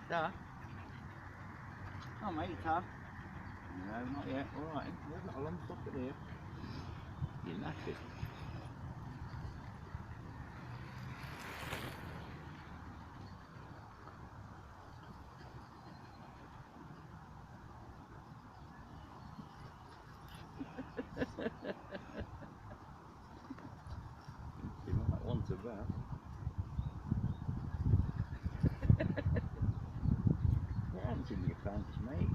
Duh. Oh, mate, Tom. No, not yet. All right. There's not a lump up in here. You're knackered. You might want a bath. What happens in your pants, mate?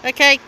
Okay.